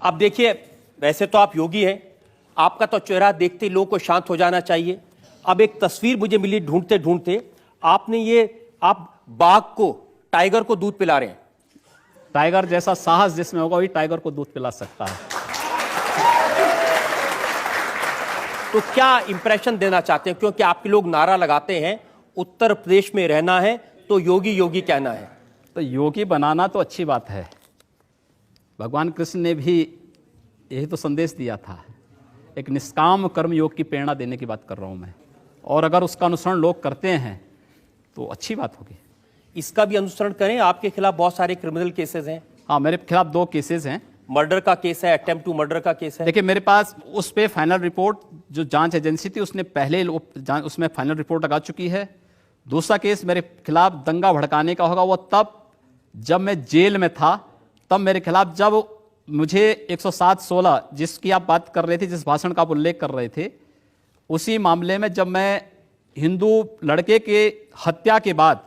अब देखिए, वैसे तो आप योगी हैं, आपका तो चेहरा देखते लोगों को शांत हो जाना चाहिए। अब एक तस्वीर मुझे मिली ढूंढते ढूंढते, आप बाघ को, टाइगर को दूध पिला रहे हैं। टाइगर जैसा साहस जिसमें होगा वही टाइगर को दूध पिला सकता है। तो क्या इंप्रेशन देना चाहते हैं? क्योंकि आपके लोग नारा लगाते हैं उत्तर प्रदेश में रहना है तो योगी योगी कहना है। तो योगी बनाना तो अच्छी बात है, भगवान कृष्ण ने भी यही तो संदेश दिया था। एक निष्काम कर्म योग की प्रेरणा देने की बात कर रहा हूं मैं, और अगर उसका अनुसरण लोग करते हैं तो अच्छी बात होगी। इसका भी अनुसरण करें। आपके खिलाफ बहुत सारे क्रिमिनल केसेस हैं। हाँ, मेरे खिलाफ 2 केसेस हैं। मर्डर का केस है, अटेम्प्ट टू मर्डर का केस है। देखिए, मेरे पास उस पे फाइनल रिपोर्ट, जो जांच एजेंसी थी उसने पहले उसमें फाइनल रिपोर्ट लगा चुकी है। दूसरा केस मेरे खिलाफ दंगा भड़काने का होगा, वो तब जब मैं जेल में था, तब मेरे खिलाफ जब मुझे 107-16 जिसकी आप बात कर रहे थे, जिस भाषण का आप उल्लेख कर रहे थे, उसी मामले में जब मैं हिंदू लड़के के हत्या के बाद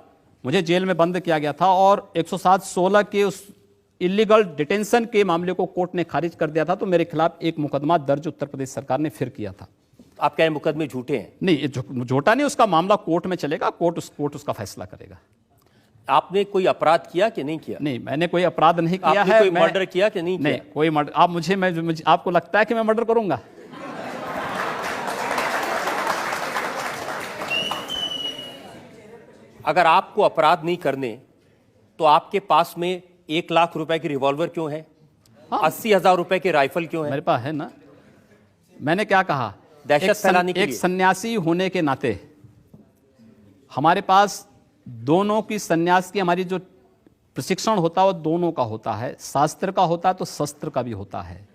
मुझे जेल में बंद किया गया था और 107-16 के उस इलीगल डिटेंशन के मामले को कोर्ट ने खारिज कर दिया था, तो मेरे खिलाफ एक मुकदमा दर्ज उत्तर प्रदेश सरकार ने फिर किया था। आप कह रहे मुकदमे झूठे हैं? नहीं, झूठा नहीं, उसका मामला कोर्ट में चलेगा, कोर्ट उसका फैसला करेगा। आपने कोई अपराध किया कि नहीं किया? नहीं, मैंने कोई अपराध नहीं किया आपने है। कोई मर्डर किया कि नहीं किया? नहीं, कोई मर्डर। आप मुझे आपको लगता है कि मैं मर्डर करूंगा? अगर आपको अपराध नहीं करने तो आपके पास में 1 लाख रुपए की रिवॉल्वर क्यों है? हाँ। 80,000 रुपए की राइफल क्यों है? मेरे पास है ना। मैंने क्या कहा, दहशत फैलाने के लिए। एक सन्यासी होने के नाते हमारे पास दोनों की, सन्यास की हमारी जो प्रशिक्षण होता है वो दोनों का होता है। शास्त्र का होता है तो शस्त्र का भी होता है।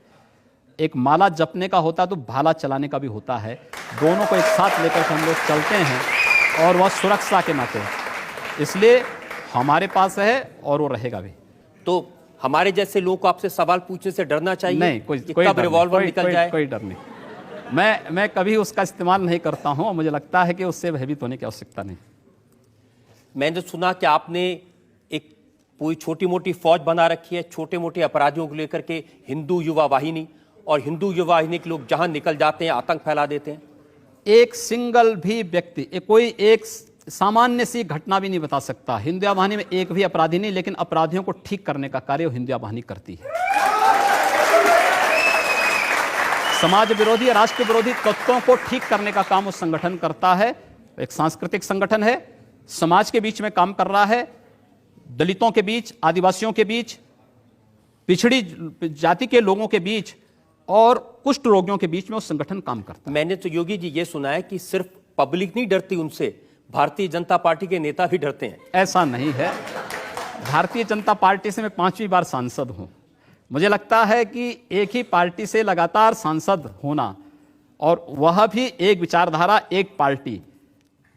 एक माला जपने का होता है तो भाला चलाने का भी होता है। दोनों को एक साथ लेकर के हम लोग चलते हैं, और वह सुरक्षा के नाते, इसलिए हमारे पास है और वो रहेगा भी। तो हमारे जैसे लोगों को आपसे सवाल पूछने से डरना चाहिए? नहीं, कोई रिवॉल्वर निकल जाए? कोई डर नहीं। मैं कभी उसका इस्तेमाल नहीं करता हूं, और मुझे लगता है कि उससे भयभीत होने की आवश्यकता नहीं। मैंने सुना कि आपने एक पूरी छोटी मोटी फौज बना रखी है छोटे मोटे अपराधियों को लेकर के, हिंदू युवा वाहिनी, और हिंदू युवा वाहिनी के लोग जहां निकल जाते हैं आतंक फैला देते हैं। एक सिंगल भी व्यक्ति, कोई एक सामान्य सी घटना भी नहीं बता सकता। हिंदू वाहिनी में एक भी अपराधी नहीं, लेकिन अपराधियों को ठीक करने का कार्य हिंदू वाहिनी करती है। समाज विरोधी, राष्ट्र विरोधी तत्वों को ठीक करने का काम उस संगठन करता है। एक सांस्कृतिक संगठन है, समाज के बीच में काम कर रहा है, दलितों के बीच, आदिवासियों के बीच, पिछड़ी जाति के लोगों के बीच और कुष्ठ रोगियों के बीच में वो संगठन काम करता है। मैंने तो योगी जी ये सुना है कि सिर्फ पब्लिक नहीं डरती उनसे, भारतीय जनता पार्टी के नेता भी डरते हैं। ऐसा नहीं है। भारतीय जनता पार्टी से मैं 5वीं बार सांसद हूं। मुझे लगता है कि एक ही पार्टी से लगातार सांसद होना, और वह भी एक विचारधारा, एक पार्टी,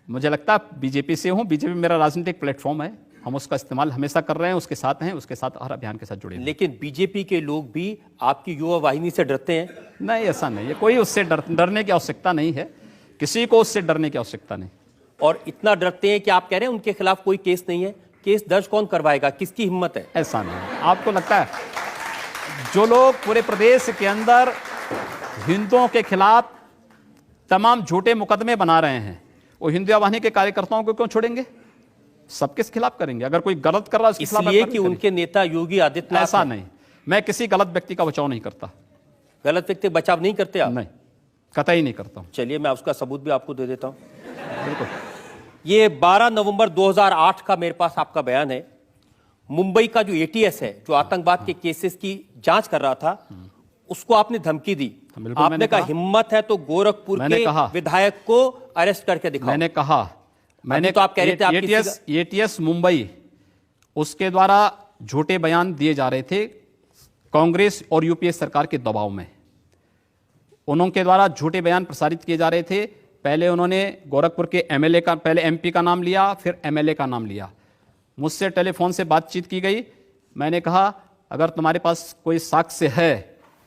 मुझे लगता है बीजेपी से हूं। बीजेपी मेरा राजनीतिक प्लेटफॉर्म है, हम उसका इस्तेमाल हमेशा कर रहे हैं, उसके साथ हैं, उसके साथ हर अभियान के साथ जुड़े हैं। लेकिन बीजेपी के लोग भी आपकी युवा वाहिनी से डरते हैं? नहीं, ऐसा नहीं है। कोई उससे डरने की आवश्यकता नहीं है, किसी को उससे डरने की आवश्यकता नहीं। और इतना डरते हैं कि आप कह रहे हैं उनके खिलाफ कोई केस नहीं है? केस दर्ज कौन करवाएगा? किसकी हिम्मत है? ऐसा नहीं है। आपको लगता है जो लोग पूरे प्रदेश के अंदर हिंदुओं के खिलाफ तमाम झूठे मुकदमे बना रहे हैं, वो हिंदू वाहिनी के कार्यकर्ताओं को क्यों छोड़ेंगे? सबके खिलाफ करेंगे। अगर कोई गलत कर रहा है इसलिए कि उनके नेता योगी आदित्यनाथ। ऐसा नहीं, मैं किसी गलत व्यक्ति का बचाव नहीं करता। गलत व्यक्ति बचाव नहीं करते आप? नहीं, कतई नहीं करता हूं। चलिए, मैं उसका सबूत भी आपको दे देता हूं। बिल्कुल। ये 12 नवंबर 2008 का मेरे पास आपका बयान है। मुंबई का जो एटीएस है, जो आतंकवाद के केसेस की जांच कर रहा था, उसको आपने धमकी दी। आपने कहा हिम्मत है तो गोरखपुर के विधायक को अरेस्ट करके दिखाओ। मैंने तो आप कह रहे थे एटीएस मुंबई, उसके द्वारा झूठे बयान दिए जा रहे थे कांग्रेस और यूपीए सरकार के दबाव में। उनके द्वारा झूठे बयान प्रसारित किए जा रहे थे। पहले उन्होंने गोरखपुर के एमएलए का, पहले एमपी का नाम लिया, फिर एमएलए का नाम लिया। मुझसे टेलीफोन से बातचीत की गई। मैंने कहा अगर तुम्हारे पास कोई साक्ष्य है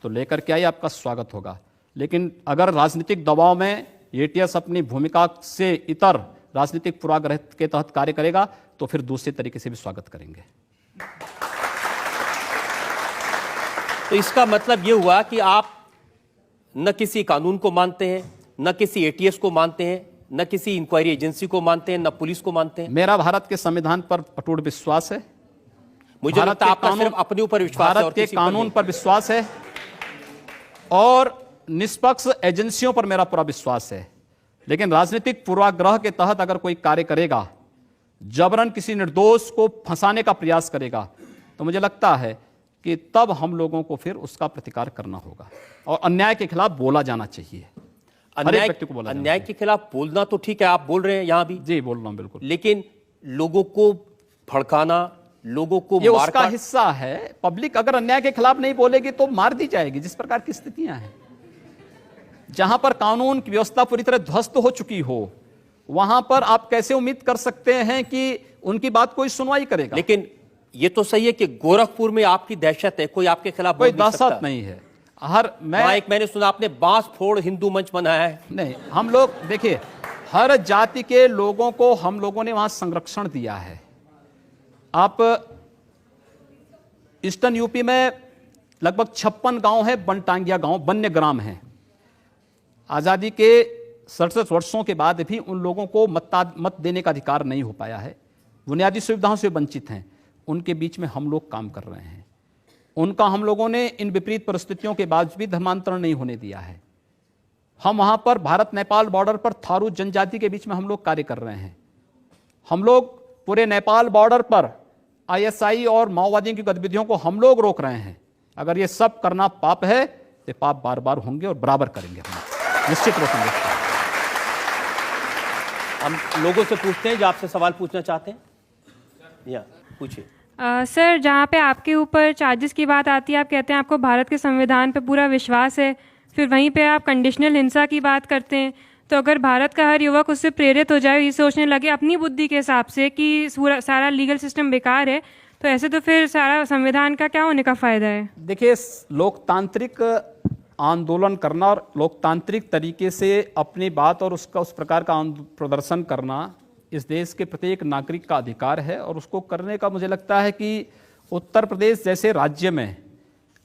तो लेकर के आइए, आपका स्वागत होगा। लेकिन अगर राजनीतिक दबाव में एटीएस अपनी भूमिका से इतर राजनीतिक पूर्वाग्रह के तहत कार्य करेगा, तो फिर दूसरे तरीके से भी स्वागत करेंगे। तो इसका मतलब ये हुआ कि आप न किसी कानून को मानते हैं, न किसी एटीएस को मानते हैं, न किसी इंक्वायरी एजेंसी को मानते हैं, न पुलिस को मानते हैं। मेरा भारत के संविधान पर अटूट विश्वास है। मुझे लगता है आपका सिर्फ अपने ऊपर विश्वास है, भारत और के किसी पर कानून नहीं। पर विश्वास है और निष्पक्ष एजेंसियों पर मेरा पूरा विश्वास है। लेकिन राजनीतिक पूर्वाग्रह के तहत अगर कोई कार्य करेगा, जबरन किसी निर्दोष को फंसाने का प्रयास करेगा, तो मुझे लगता है कि तब हम लोगों को फिर उसका प्रतिकार करना होगा और अन्याय के खिलाफ बोला जाना चाहिए। हर एक व्यक्ति को बोला जाना अन्याय के खिलाफ बोलना तो ठीक है, आप बोल रहे हैं यहां भी। जी, बोल रहा हूं बिल्कुल। लेकिन लोगों को भड़काना, लोगों को ये उसका मारकाट, हिस्सा है। पब्लिक अगर अन्याय के खिलाफ नहीं बोलेगी तो मार दी जाएगी। जिस प्रकार की स्थितियां हैं, जहां पर कानून की व्यवस्था पूरी तरह ध्वस्त हो चुकी हो, वहां पर आप कैसे उम्मीद कर सकते हैं कि उनकी बात कोई सुनवाई करेगा? लेकिन ये तो सही है कि गोरखपुर में आपकी दहशत है, कोई आपके खिलाफ कोई बोल नहीं सकता। दहशत नहीं है। मैं वहां एक मैंने सुना आपने बांस फोड़ हिंदू मंच बनाया है। नहीं, हम लोग देखिए, हर जाति के लोगों को हम लोगों ने वहां संरक्षण दिया है। आप ईस्टर्न यूपी में लगभग 56 गांव है, बनटांगिया गांव, वन्य ग्राम है। आजादी के 67 वर्षों के बाद भी उन लोगों को मत देने का अधिकार नहीं हो पाया है, बुनियादी सुविधाओं से वंचित हैं। उनके बीच में हम लोग काम कर रहे हैं। उनका हम लोगों ने इन विपरीत परिस्थितियों के बाद भी धर्मांतरण नहीं होने दिया है। हम वहां पर भारत नेपाल बॉर्डर पर थारू जनजाति के बीच में हम लोग कार्य कर रहे हैं। हम लोग पूरे नेपाल बॉर्डर पर आईएसआई और माओवादियों की गतिविधियों को हम लोग रोक रहे हैं। अगर ये सब करना पाप है तो पाप बार बार होंगे और बराबर करेंगे, हम निश्चित रोकेंगे। हम लोगों से पूछते हैं जो आपसे सवाल पूछना चाहते हैं, या पूछिए। सर, जहाँ पे आपके ऊपर चार्जेस की बात आती है, आप कहते हैं आपको भारत के संविधान पे पूरा विश्वास है, फिर वहीं पे आप कंडीशनल हिंसा की बात करते हैं। तो अगर भारत का हर युवक उससे प्रेरित हो जाए, ये सोचने लगे अपनी बुद्धि के हिसाब से कि सारा लीगल सिस्टम बेकार है, तो ऐसे तो फिर सारा संविधान का क्या होने का फ़ायदा है? देखिए, लोकतांत्रिक आंदोलन करना और लोकतांत्रिक तरीके से अपनी बात और उसका उस प्रकार का प्रदर्शन करना इस देश के प्रत्येक नागरिक का अधिकार है। और उसको करने का मुझे लगता है कि उत्तर प्रदेश जैसे राज्य में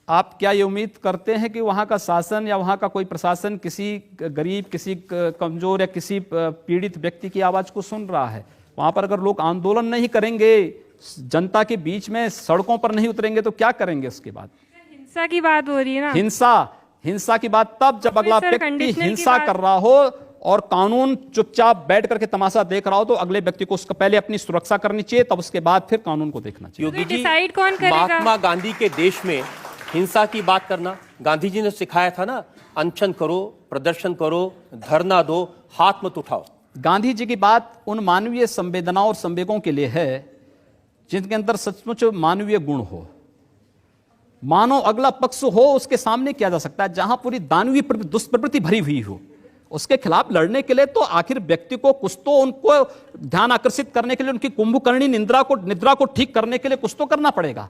आप क्या ये उम्मीद करते हैं कि वहाँ का शासन या वहाँ का कोई प्रशासन किसी गरीब, किसी कमजोर या किसी पीड़ित व्यक्ति की आवाज़ को सुन रहा है? वहाँ पर अगर लोग आंदोलन नहीं करेंगे, जनता के बीच में सड़कों पर नहीं उतरेंगे, तो क्या करेंगे उसके बाद? हिंसा की बात हो रही है ना। हिंसा की बात तब जब अगला व्यक्ति हिंसा कर रहा हो और कानून चुपचाप बैठ करके तमाशा देख रहा हो, तो अगले व्यक्ति को उसका पहले अपनी सुरक्षा करनी चाहिए, तब उसके बाद फिर कानून को देखना चाहिए। योगी जी, डिसाइड कौन करेगा? महात्मा गांधी के देश में हिंसा की बात करना, गांधी जी ने सिखाया था ना, अनशन करो, प्रदर्शन करो, धरना दो, हाथ मत उठाओ। गांधी जी की बात उन मानवीय संवेदनाओं और संवेगों के लिए है जिनके अंदर सचमुच मानवीय गुण हो, मानो अगला पक्ष हो, उसके सामने किया जा सकता है। जहां पूरी दानवीय दुष्प्रवृत्ति भरी हुई हो, उसके खिलाफ लड़ने के लिए तो आखिर व्यक्ति को कुछ तो, उनको ध्यान आकर्षित करने के लिए, उनकी कुंभकर्णी निद्रा को ठीक करने के लिए कुछ तो करना पड़ेगा।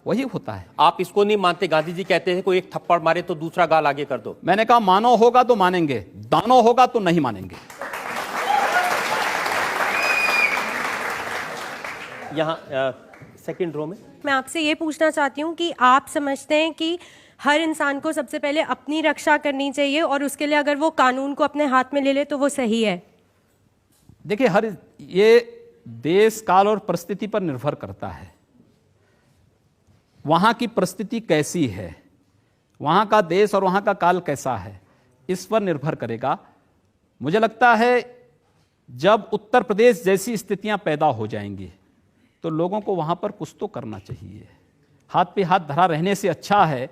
वही होता है। आप इसको नहीं मानते? गांधी जी कहते हैं कोई एक थप्पड़ मारे तो दूसरा गाल आगे कर दो। मैंने कहा मानो होगा तो मानेंगे, दानो होगा तो नहीं मानेंगे। यहाँ सेकंड रो में मैं आपसे ये पूछना चाहती हूँ कि आप समझते हैं कि हर इंसान को सबसे पहले अपनी रक्षा करनी चाहिए और उसके लिए अगर वो कानून को अपने हाथ में ले ले तो वो सही है? देखिए, ये देश, काल और परिस्थिति पर निर्भर करता है। वहां की परिस्थिति कैसी है, वहां का देश और वहां का काल कैसा है, इस पर निर्भर करेगा। मुझे लगता है जब उत्तर प्रदेश जैसी स्थितियां पैदा हो जाएंगी तो लोगों को वहां पर कुछ तो करना चाहिए। हाथ पे हाथ धरा रहने से अच्छा है,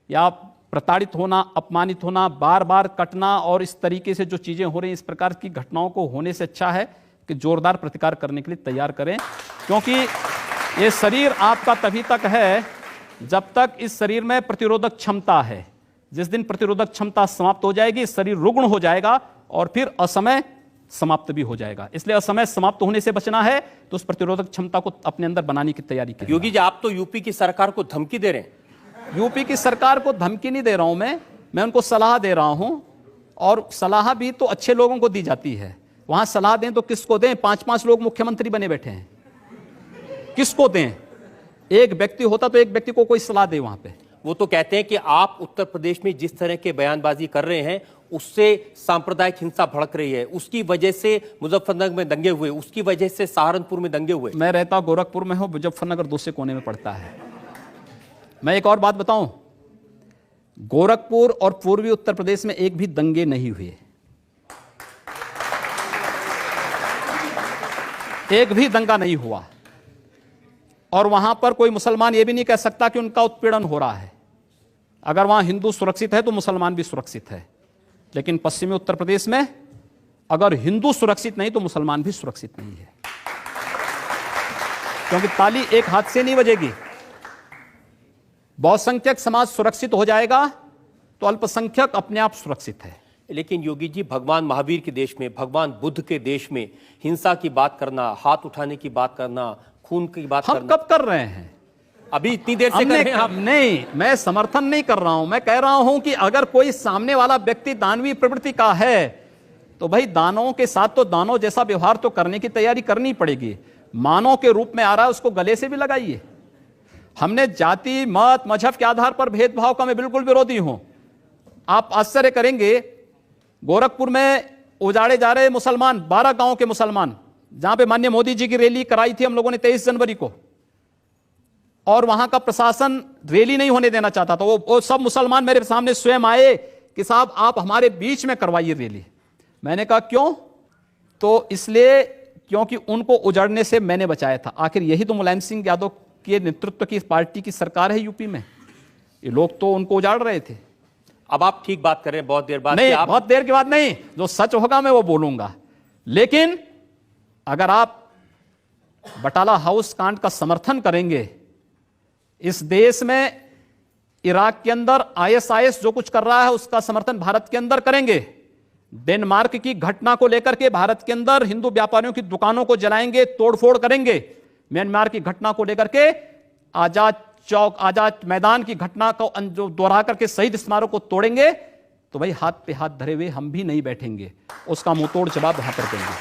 या प्रताड़ित होना, अपमानित होना, बार बार कटना और इस तरीके से जो चीजें हो रही हैं, इस प्रकार की घटनाओं को होने से अच्छा है कि जोरदार प्रतिकार करने के लिए तैयार करें। क्योंकि ये शरीर आपका तभी तक है जब तक इस शरीर में प्रतिरोधक क्षमता है। जिस दिन प्रतिरोधक क्षमता समाप्त हो जाएगी, शरीर रुग्ण हो जाएगा और फिर असमय समाप्त भी हो जाएगा। इसलिए असमय समाप्त होने से बचना है तो उस प्रतिरोधक क्षमता को अपने अंदर बनाने की तैयारी करें। योगी जी, आप तो यूपी की सरकार को धमकी दे रहे हैं। यूपी की सरकार को धमकी नहीं दे रहा हूं मैं उनको सलाह दे रहा हूं, और सलाह भी तो अच्छे लोगों को दी जाती है। वहां सलाह दें तो किसको दें? 5-5 लोग मुख्यमंत्री बने बैठे हैं, किसको दें? एक व्यक्ति होता तो एक व्यक्ति को कोई सलाह दे वहां पे। वो तो कहते हैं कि आप उत्तर प्रदेश में जिस तरह के बयानबाजी कर रहे हैं उससे सांप्रदायिक हिंसा भड़क रही है, उसकी वजह से मुजफ्फरनगर में दंगे हुए, उसकी वजह से सहारनपुर में दंगे हुए। मैं रहता गोरखपुर में हूं, मुजफ्फरनगर दूसरे कोने में पड़ता है। मैं एक और बात बताऊं, गोरखपुर और पूर्वी उत्तर प्रदेश में एक भी दंगे नहीं हुए, एक भी दंगा नहीं हुआ, और वहां पर कोई मुसलमान यह भी नहीं कह सकता कि उनका उत्पीड़न हो रहा है। अगर वहां हिंदू सुरक्षित है तो मुसलमान भी सुरक्षित है, लेकिन पश्चिमी उत्तर प्रदेश में अगर हिंदू सुरक्षित नहीं तो मुसलमान भी सुरक्षित नहीं है, क्योंकि ताली एक हाथ से नहीं बजेगी। बहुसंख्यक समाज सुरक्षित हो जाएगा तो अल्पसंख्यक अपने आप सुरक्षित है। लेकिन योगी जी, भगवान महावीर के देश में, भगवान बुद्ध के देश में हिंसा की बात करना, हाथ उठाने की बात करना, खून की बात हम करना, कब कर रहे हैं? अभी इतनी देर से कर रहे हैं आप। नहीं, मैं समर्थन नहीं कर रहा हूं, मैं कह रहा हूं कि अगर कोई सामने वाला व्यक्ति दानवीय प्रवृत्ति का है तो भाई दानवों के साथ तो दानव जैसा व्यवहार तो करने की तैयारी करनी पड़ेगी। मानव के रूप में आ रहा है, उसको गले से भी लगाइए। हमने जाति, मत, मजहब के आधार पर भेदभाव का मैं बिल्कुल विरोधी हूं। आप आश्चर्य करेंगे, गोरखपुर में उजाड़े जा रहे मुसलमान, 12 गांव के मुसलमान, जहां पे माननीय मोदी जी की रैली कराई थी हम लोगों ने 23 जनवरी को, और वहां का प्रशासन रैली नहीं होने देना चाहता था। वो सब मुसलमान मेरे सामने स्वयं आए कि साहब आप हमारे बीच में करवाइए रैली। मैंने कहा क्यों? तो इसलिए क्योंकि उनको उजड़ने से मैंने बचाया था। आखिर यही तो मुलायम सिंह यादव के नेतृत्व की पार्टी की सरकार है यूपी में। ये लोग तो उनको उजाड़ रहे थे। अब आप ठीक बात कर रहे हैं, बहुत देर बाद नहीं, आप... बहुत देर की बात नहीं, जो सच होगा मैं वो बोलूंगा। लेकिन अगर आप बटाला हाउस कांड का समर्थन करेंगे, इस देश में इराक के अंदर आईएसआईएस जो कुछ कर रहा है उसका समर्थन भारत के अंदर करेंगे, डेनमार्क की घटना को लेकर के भारत के अंदर हिंदू व्यापारियों की दुकानों को जलाएंगे, तोड़फोड़ करेंगे, म्यांमार की घटना को लेकर के आजाद चौक, आजाद मैदान की घटना को जो दोहरा करके शहीद स्मारक को तोड़ेंगे, तो भाई हाथ पे हाथ धरे हुए हम भी नहीं बैठेंगे, उसका मुंहतोड़ जवाब वहां पर देंगे।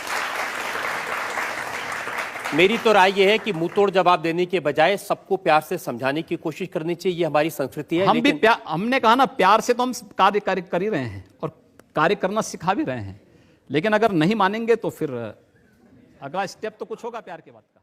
मेरी तो राय यह है कि मुंहतोड़ जवाब देने के बजाय सबको प्यार से समझाने की कोशिश करनी चाहिए, ये हमारी संस्कृति है। हम भी हमने कहा ना, प्यार से तो हम कार्य कर ही रहे हैं और कार्य करना सिखा भी रहे हैं, लेकिन अगर नहीं मानेंगे तो फिर अगला स्टेप तो कुछ होगा प्यार के बाद का।